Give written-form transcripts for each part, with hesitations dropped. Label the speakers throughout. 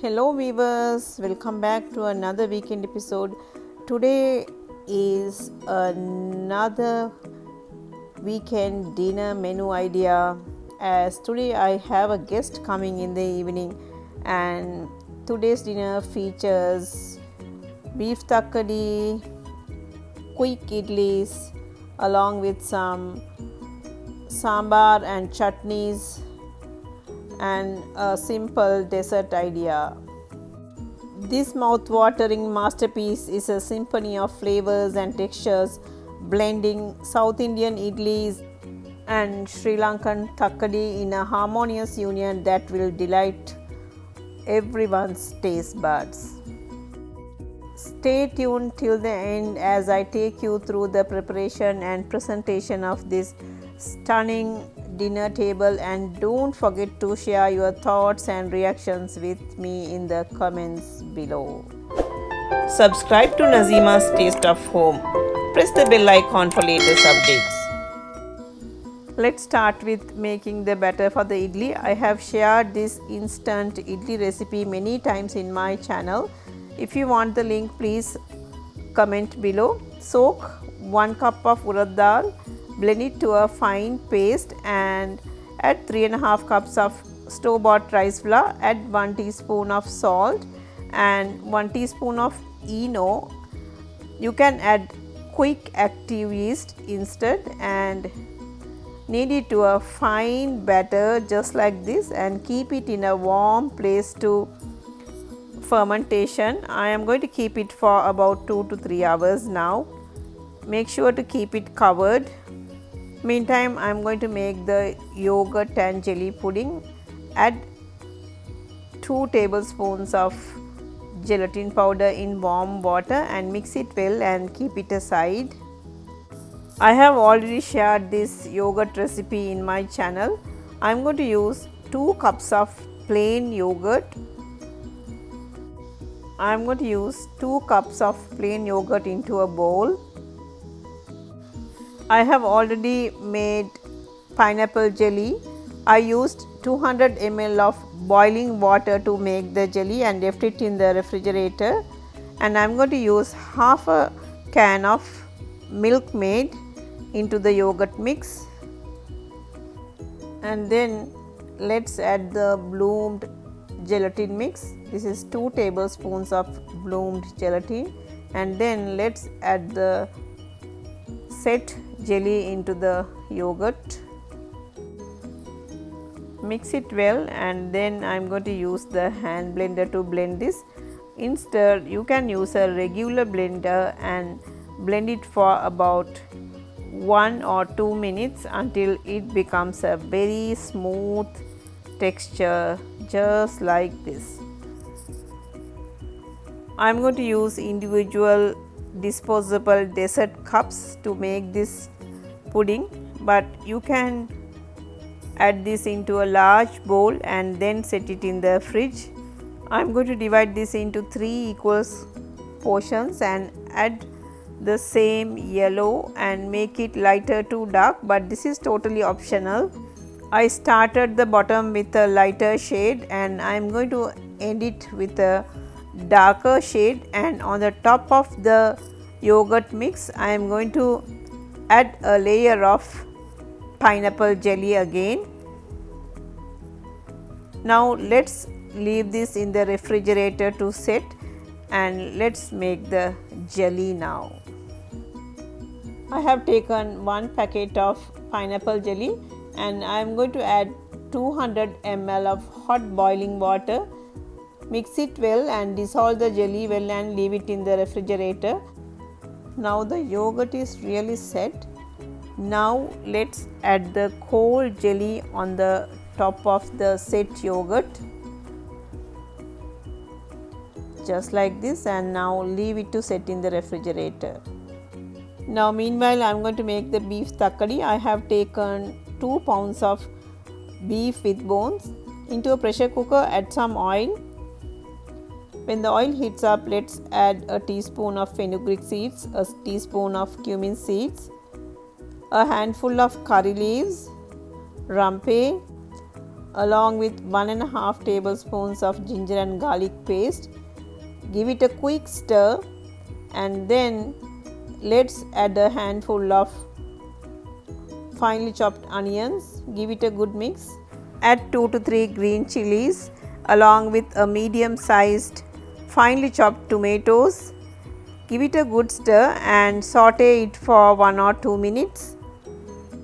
Speaker 1: Hello viewers, welcome back to another weekend episode. Today is another weekend dinner menu idea, as today I have a guest coming in the evening, and today's dinner features beef thakkadi, quick idlis along with some sambar and chutneys and a simple dessert idea. This mouth-watering masterpiece is a symphony of flavors and textures, blending South Indian idlis and Sri Lankan thakkadi in a harmonious union that will delight everyone's taste buds. Stay tuned till the end as I take you through the preparation and presentation of this stunning dinner table, and don't forget to share your thoughts and reactions with me in the comments below. Subscribe to Nazima's Taste of Home. Press the bell icon for latest updates. Let's start with making the batter for the idli. I have shared this instant idli recipe many times in my channel. If you want the link, please comment below. Soak 1 cup of urad dal. Blend it to a fine paste and add 3.5 cups of store-bought rice flour. Add 1 teaspoon of salt and 1 teaspoon of ENO. You can add quick active yeast instead and knead it to a fine batter just like this and keep it in a warm place to fermentation. I am going to keep it for about 2 to 3 hours now. Make sure to keep it covered. Meantime, I am going to make the yogurt and jelly pudding. Add 2 tablespoons of gelatin powder in warm water and mix it well and keep it aside. I have already shared this yogurt recipe in my channel. I am going to use 2 cups of plain yogurt. I am going to use 2 cups of plain yogurt into a bowl. I have already made pineapple jelly. I used 200 ml of boiling water to make the jelly and left it in the refrigerator. And I am going to use half a can of milk made into the yogurt mix. And then let's add the bloomed gelatin mix. This is 2 tablespoons of bloomed gelatin, and then let's add the set jelly into the yogurt. Mix it well, and then I am going to use the hand blender to blend this. Instead, you can use a regular blender and blend it for about 1 or 2 minutes until it becomes a very smooth texture, just like this. I am going to use individual disposable dessert cups to make this pudding, but you can add this into a large bowl and then set it in the fridge. I am going to divide this into 3 equal portions and add the same yellow and make it lighter to dark, but this is totally optional. I started the bottom with a lighter shade and I am going to end it with a darker shade, and on the top of the yogurt mix I am going to add a layer of pineapple jelly again. Now let's leave this in the refrigerator to set, and let's make the jelly now. I have taken 1 packet of pineapple jelly and I am going to add 200 ml of hot boiling water. Mix it well and dissolve the jelly well and leave it in the refrigerator. Now the yogurt is really set. Now let's add the cold jelly on the top of the set yogurt, just like this, and now leave it to set in the refrigerator. Now meanwhile I am going to make the beef thakkadi. I have taken 2 pounds of beef with bones. Into a pressure cooker, add some oil. When the oil heats up, let's add a teaspoon of fenugreek seeds, a teaspoon of cumin seeds, a handful of curry leaves, rampe, along with 1.5 tablespoons of ginger and garlic paste. Give it a quick stir and then let's add a handful of finely chopped onions. Give it a good mix. Add 2 to 3 green chilies along with a medium sized finely chopped tomatoes. Give it a good stir and saute it for 1 or 2 minutes.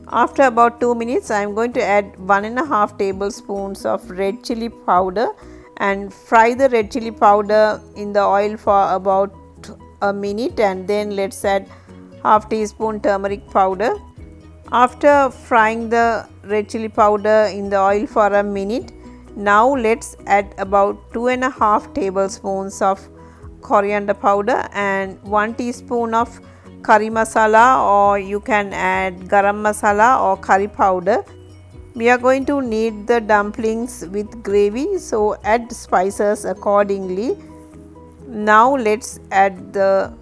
Speaker 1: After about 2 minutes, I am going to add 1.5 tablespoons of red chili powder and fry the red chili powder in the oil for about a minute, and then let's add half teaspoon turmeric powder. After frying the red chili powder in the oil for a minute, now let's add about 2.5 tablespoons of coriander powder and 1 teaspoon of curry masala, or you can add garam masala or curry powder. We are going to knead the dumplings with gravy, so add spices accordingly. Now let's add the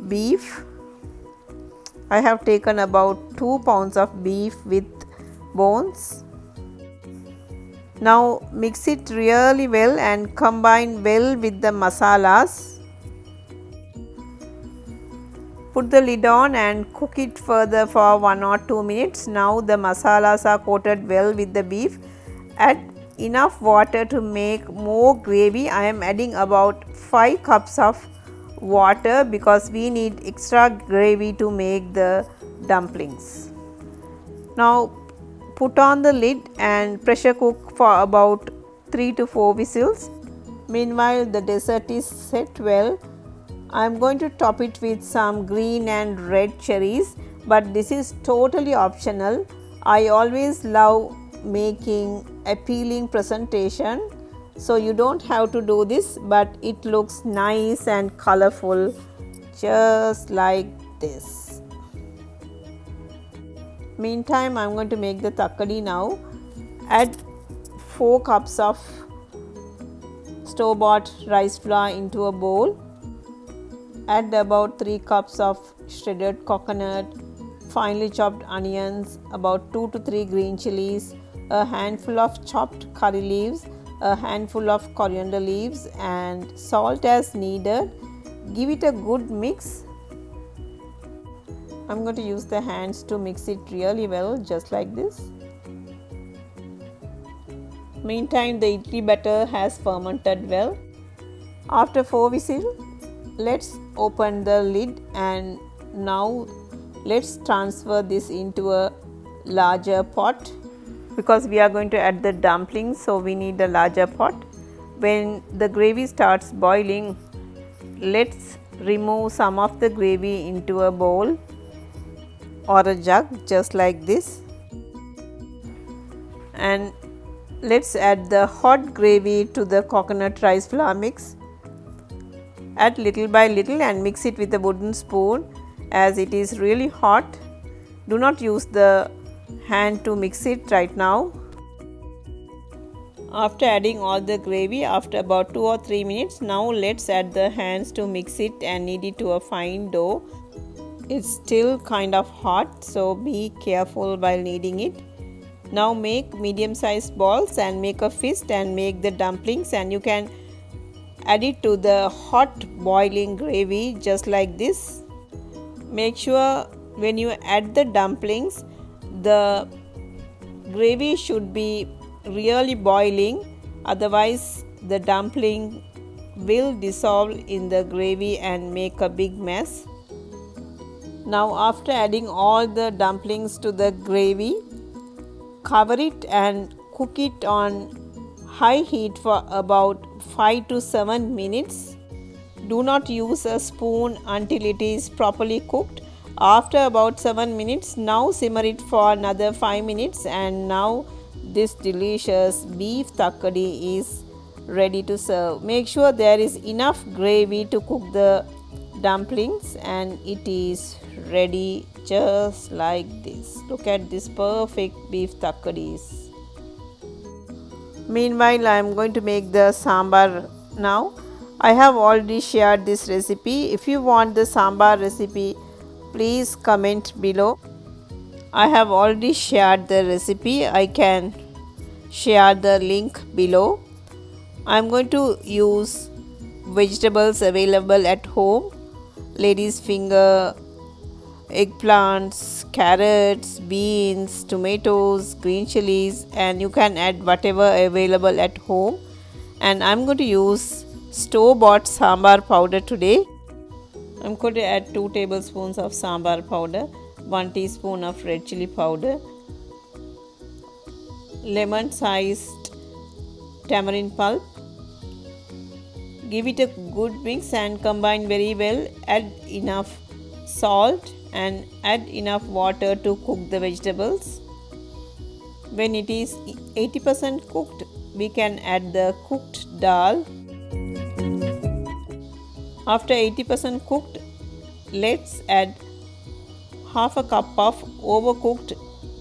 Speaker 1: beef. I have taken about 2 pounds of beef with bones. Now mix it really well and combine well with the masalas. Put the lid on and cook it further for 1 or 2 minutes. Now the masalas are coated well with the beef. Add enough water to make more gravy. I am adding about 5 cups of water because we need extra gravy to make the dumplings. Now put on the lid and pressure cook for about 3 to 4 whistles. Meanwhile, the dessert is set well. I am going to top it with some green and red cherries, but this is totally optional. I always love making appealing presentation, so you don't have to do this, but it looks nice and colorful just like this. Meantime, I am going to make the thakkadi now. Add 4 cups of store-bought rice flour into a bowl. Add about 3 cups of shredded coconut, finely chopped onions, about 2 to 3 green chilies, a handful of chopped curry leaves, a handful of coriander leaves, and salt as needed. Give it a good mix. I'm going to use the hands to mix it really well, just like this. Meantime, the idli batter has fermented well. After 4 whistles, let's open the lid and now let's transfer this into a larger pot because we are going to add the dumplings, so we need a larger pot. When the gravy starts boiling, let's remove some of the gravy into a bowl or a jug just like this, and let's add the hot gravy to the coconut rice flour mix. Add little by little and mix it with a wooden spoon as it is really hot. Do not use the hand to mix it right now. After adding all the gravy, after about 2 or 3 minutes, now let's add the hands to mix it and knead it to a fine dough. It's still kind of hot, so be careful while kneading it. Now make medium sized balls and make a fist and make the dumplings, and you can add it to the hot boiling gravy just like this. Make sure when you add the dumplings, the gravy should be really boiling, otherwise the dumpling will dissolve in the gravy and make a big mess. Now after adding all the dumplings to the gravy, cover it and cook it on high heat for about 5 to 7 minutes. Do not use a spoon until it is properly cooked. After about 7 minutes, now simmer it for another 5 minutes, and now this delicious beef thakkadi is ready to serve. Make sure there is enough gravy to cook the dumplings, and it is ready just like this. Look at this perfect beef thakkadis. Meanwhile, I am going to make the sambar now. I have already shared this recipe. If you want the sambar recipe, please comment below. I have already shared the recipe. I can share the link below. I'm going to use vegetables available at home: lady's finger, eggplants, carrots, beans, tomatoes, green chilies, and you can add whatever available at home. And I'm going to use store-bought sambar powder today. I'm going to add 2 tablespoons of sambar powder, 1 teaspoon of red chili powder, lemon sized tamarind pulp. Give it a good mix and combine very well. Add enough salt and add enough water to cook the vegetables. When it is 80% cooked, we can add the cooked dal. After 80% cooked, let's add half a cup of overcooked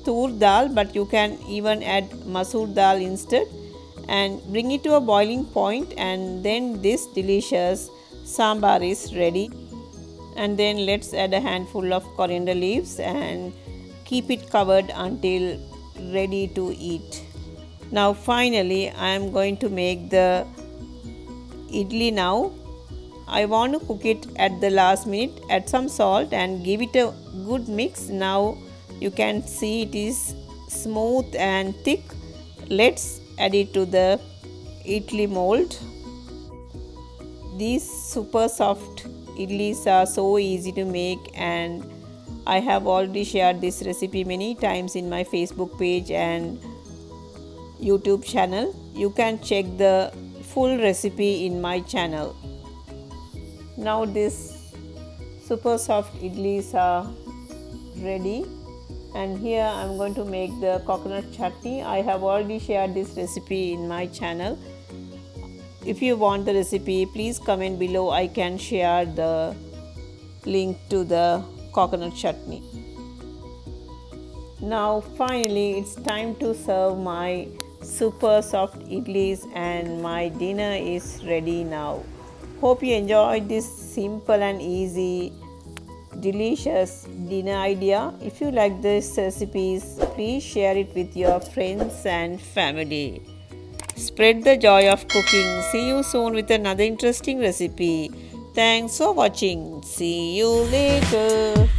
Speaker 1: tur dal, but you can even add masoor dal instead, and bring it to a boiling point, and then this delicious sambar is ready. And then let's add a handful of coriander leaves and keep it covered until ready to eat. Now finally I am going to make the idli now. I want to cook it at the last minute. Add some salt and give it a good mix. Now you can see it is smooth and thick. Let's add it to the idli mold. These super soft idlis are so easy to make, and I have already shared this recipe many times in my Facebook page and YouTube channel. You can check the full recipe in my channel. Now these super soft idlis are ready, and here I am going to make the coconut chutney. I have already shared this recipe in my channel. If you want the recipe, please comment below. I can share the link to the coconut chutney. Now finally it's time to serve my super soft idlis, and my dinner is ready now. Hope you enjoyed this simple and easy delicious dinner idea. If you like these recipes, please share it with your friends and family. Spread the joy of cooking. See you soon with another interesting recipe. Thanks for watching. See you later.